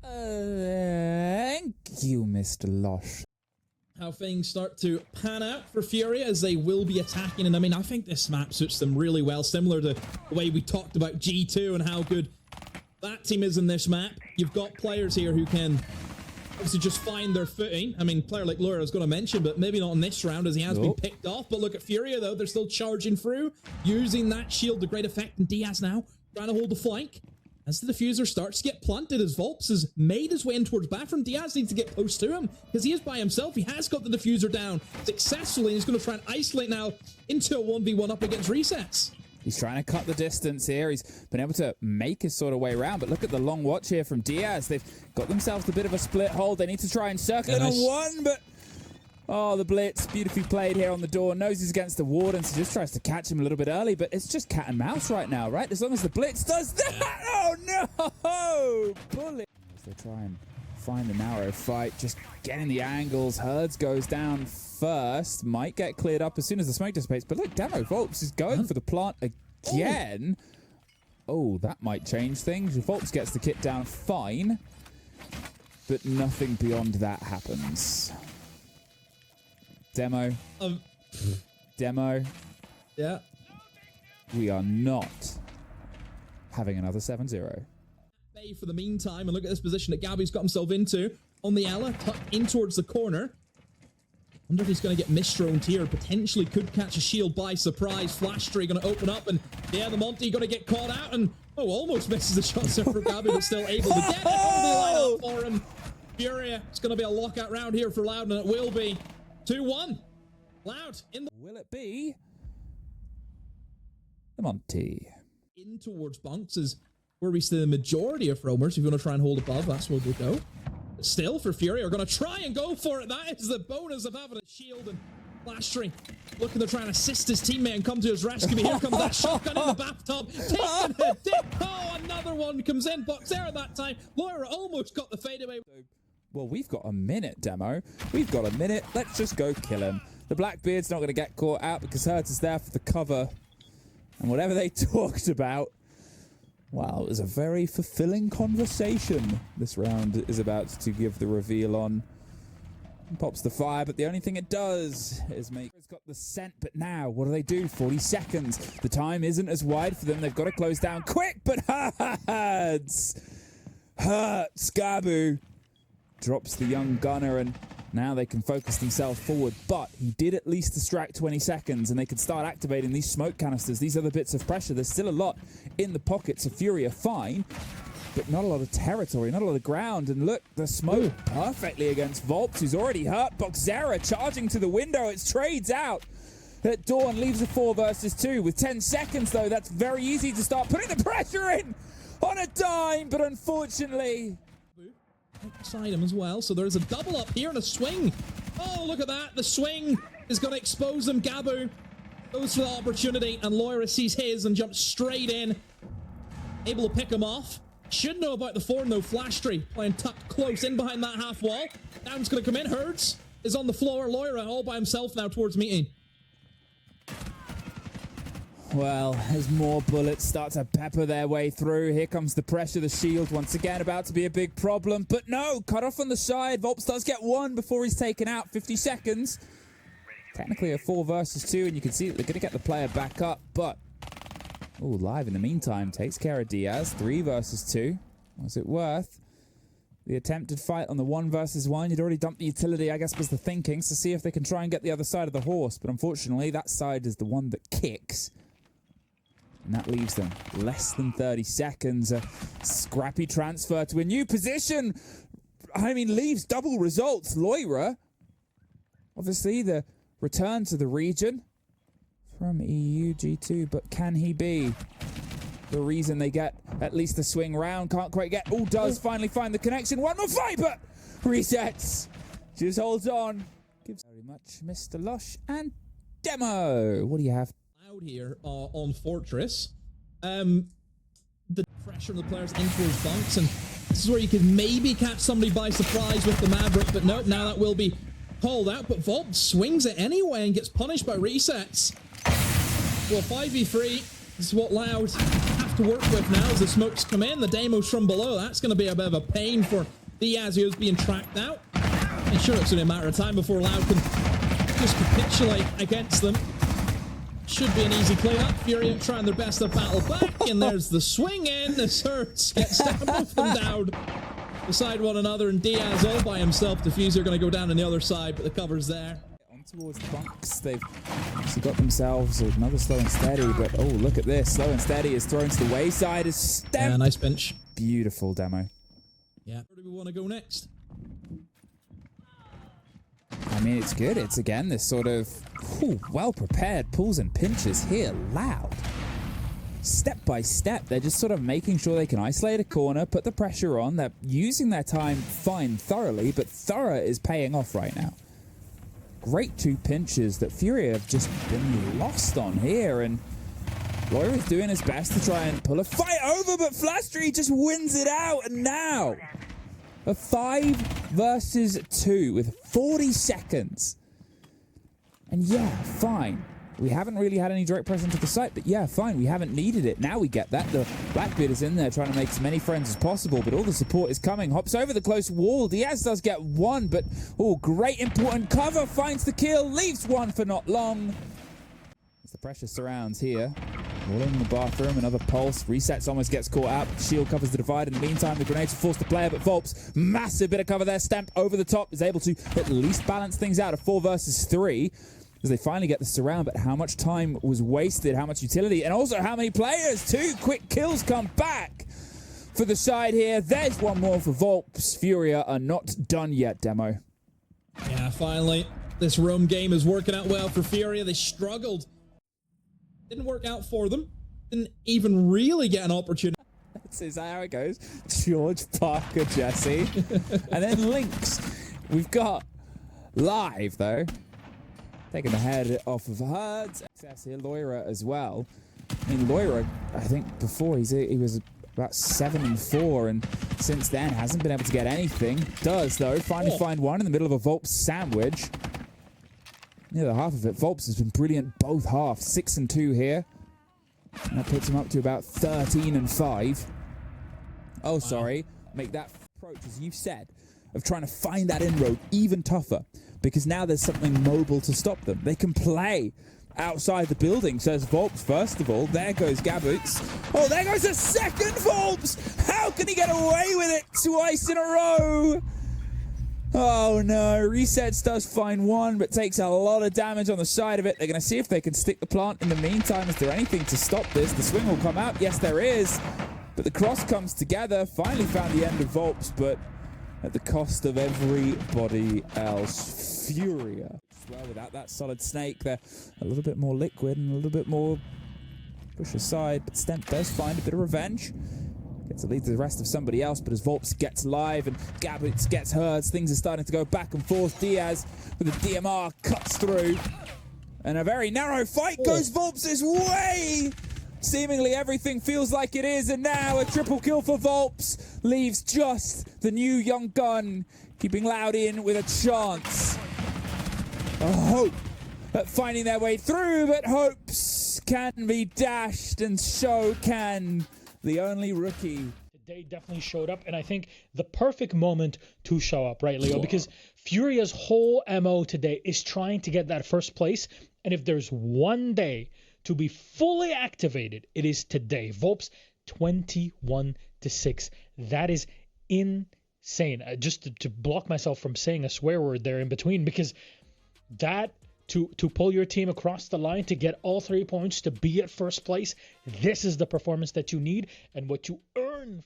Thank you, Mr. Lush. How things start to pan out for FURIA as they will be attacking. And I mean, I think this map suits them really well, similar to the way we talked about G2 and how good that team is in this map. You've got players here who can obviously just find their footing. I mean, player like Laura I was going to mention, but maybe not in this round as he has been picked off. But look at FURIA, though. They're still charging through, using that shield to great effect. And Diaz now trying to hold the flank. As the diffuser starts to get planted, as Volps has made his way in towards bathroom, Diaz needs to get close to him because he is by himself. He has got the diffuser down successfully, and he's going to try and isolate now into a 1v1 up against Resets. He's trying to cut the distance here. He's been able to make his sort of way around, but look at the long watch here from Diaz. They've got themselves a bit of a split hold. They need to try and circle it on one, but oh, the blitz, beautifully played here on the door. Knows he's against the warden, so just tries to catch him a little bit early, but it's just cat and mouse right now, right? As long as the blitz does that. Oh, no! Bullet. As they try and find the narrow fight, just getting the angles. Herds goes down first. Might get cleared up as soon as the smoke dissipates, but look, Demo Volps is going for the plant again. Oh, that might change things. Volps gets the kit down fine, but nothing beyond that happens. Demo. Demo. Yeah. We are not having another 7-0. Bay for the meantime, and look at this position that Gabby's got himself into on the Ella, tucked in towards the corner. Wonder if he's going to get misdroned here. Potentially could catch a shield by surprise. Flash tree going to open up, and yeah, the Monty going to get caught out, and oh, almost misses the shot there for Gabby, but still able to get it. Oh, the line out for him. FURIA, it's going to be a lockout round here for Loud, and it will be 2-1. Loud in the... Will it be the Monty? In towards bunks is where we see the majority of roamers. If you want to try and hold above, that's where we'll go. But still, for FURIA, are going to try and go for it. That is the bonus of having a shield, and Flash Tree looking to try and assist his teammate and come to his rescue. But here comes that shotgun in the bathtub. Taking a dip. Oh, another one comes in. Box there at that time. Laura almost got the fadeaway. Well, we've got a minute, Demo. We've got a minute. Let's just go kill him. The Blackbeard's not going to get caught out because Hertz is there for the cover. And whatever they talked about, wow, it was a very fulfilling conversation. This round is about to give the reveal on. Pops the fire, but the only thing it does is make... It's got the scent, but now, what do? 40 seconds. The time isn't as wide for them. They've got to close down quick, but Hertz, Gabu drops the young gunner, and now they can focus themselves forward. But he did at least distract 20 seconds, and they can start activating these smoke canisters, these other bits of pressure. There's still a lot in the pockets of FURIA, fine, but not a lot of territory, not a lot of ground. And look, the smoke perfectly against Volps, who's already hurt. Boxera charging to the window. It's trades out at Dawn, leaves a 4 versus 2. With 10 seconds, though, that's very easy to start putting the pressure in on a dime, but unfortunately... Outside him as well, so there is a double up here and a swing. Oh, look at that. The swing is going to expose them. Gabu goes for the opportunity, and Loira sees his and jumps straight in. Able to pick him off. Should know about the form, though. Flash Tree playing tucked close in behind that half wall. Down's going to come in. Herds is on the floor. Loira all by himself now towards meeting. Well, as more bullets start to pepper their way through, here comes the pressure. The shield once again about to be a big problem, but no, cut off on the side. Volps does get one before he's taken out. 50 seconds. Technically a 4 versus 2, and you can see that they're going to get the player back up, but oh, Live in the meantime takes care of Diaz. 3 versus 2. Was it worth the attempted fight on the 1 versus 1? You'd already dumped the utility, I guess, was the thinking, to see if they can try and get the other side of the horse, but unfortunately that side is the one that kicks. And that leaves them less than 30 seconds. A scrappy transfer to a new position. I mean, leaves double results. Loira, obviously the return to the region from EU G2, but can he be the reason they get at least a swing round? Can't quite get... Oh, does finally find the connection. One more fight, but resets. Just holds on. Gives very much Mr. Lush and Demo. What do you have? Out here on Fortress, the pressure of the players in towards bunks, and this is where you could maybe catch somebody by surprise with the Maverick, but nope, now that will be called out. But Volp swings it anyway and gets punished by resets. Well, 5v3 is what Loud have to work with now as the smokes come in. The demos from below. That's going to be a bit of a pain for Diaz, who's being tracked out. And sure, it's only a matter of time before Loud can just capitulate against them. Should be an easy cleanup. FURIA trying their best to battle back, and there's the swing in. The Hurts gets down, both of them down beside one another, and Diaz all by himself. Diffuser going to go down on the other side, but the cover's there. On towards the bunks, they've actually got themselves another slow and steady, but oh, look at this. Slow and steady is thrown to the wayside as Stem. Yeah, nice bench. Beautiful demo. Yeah. Where do we want to go next? I mean, it's good. It's, again, this sort of well-prepared pulls and pinches here. Loud. Step by step, they're just sort of making sure they can isolate a corner, put the pressure on. They're using their time fine thoroughly, but thorough is paying off right now. Great 2 pinches that FURIA have just been lost on here, and Loira is doing his best to try and pull a fight over, but Flastry just wins it out, and now a 5 versus 2 with 40 seconds. And yeah, fine. We haven't really had any direct pressure into the site, but yeah, fine. We haven't needed it. Now we get that. The Blackbeard is in there trying to make as many friends as possible, but all the support is coming. Hops over the close wall. Diaz does get 1, but oh, great important cover. Finds the kill. Leaves 1 for not long. As the pressure surrounds here. All in the bathroom, another pulse. Resets, almost gets caught out. Shield covers the divide. In the meantime, the grenades are forced to player, but Volps, massive bit of cover there. Stamp over the top, is able to at least balance things out. A 4 versus 3. As they finally get the surround, but how much time was wasted, how much utility, and also how many players. 2 quick kills come back for the side here. There's 1 more for Volps. FURIA are not done yet, demo. Yeah, finally. This roam game is working out well for FURIA. They struggled. Didn't work out for them. Didn't even really get an opportunity. Is that how it goes? George Parker, Jesse. And then Lynx. We've got Live, though. Taking the head off of Herds. Access here, Loira as well. I mean, Loira, I think before he was about 7 and 4, and since then hasn't been able to get anything. Does, though, finally find 1 in the middle of a Volps sandwich. Near the half of it. Volps has been brilliant both halves. 6 and 2 here. And that puts him up to about 13 and 5. Oh, sorry. Make that approach, as you said, of trying to find that inroad even tougher. Because now there's something mobile to stop them. They can play outside the building, says Volps first of all. There goes Gaboots. Oh, there goes a second Volps! How can he get away with it twice in a row? Oh no, Resets does find 1, but takes a lot of damage on the side of it. They're going to see if they can stick the plant. In the meantime, is there anything to stop this? The swing will come out. Yes, there is. But the cross comes together. Finally found the end of Volps, but at the cost of everybody else. FURIA. Well, without that solid snake, they're a little bit more liquid and a little bit more push aside. But Stemp does find a bit of revenge. Gets to lead to the rest of somebody else, but as Volps gets live and Gaboots gets Herds, things are starting to go back and forth. Diaz with a DMR cuts through. And a very narrow fight goes Volps' way. Seemingly everything feels like it is, and now a triple kill for Volps leaves just the new young gun, keeping Loud in with a chance. A hope at finding their way through, but hopes can be dashed, and so can the only rookie. They definitely showed up, and I think the perfect moment to show up, right, Leo? Because FURIA's whole MO today is trying to get that first place, and if there's one day to be fully activated, it is today. Volps 21-6. That is insane. Just to block myself from saying a swear word there in between, because that to pull your team across the line, to get all 3 points, to be at first place, this is the performance that you need and what you earn.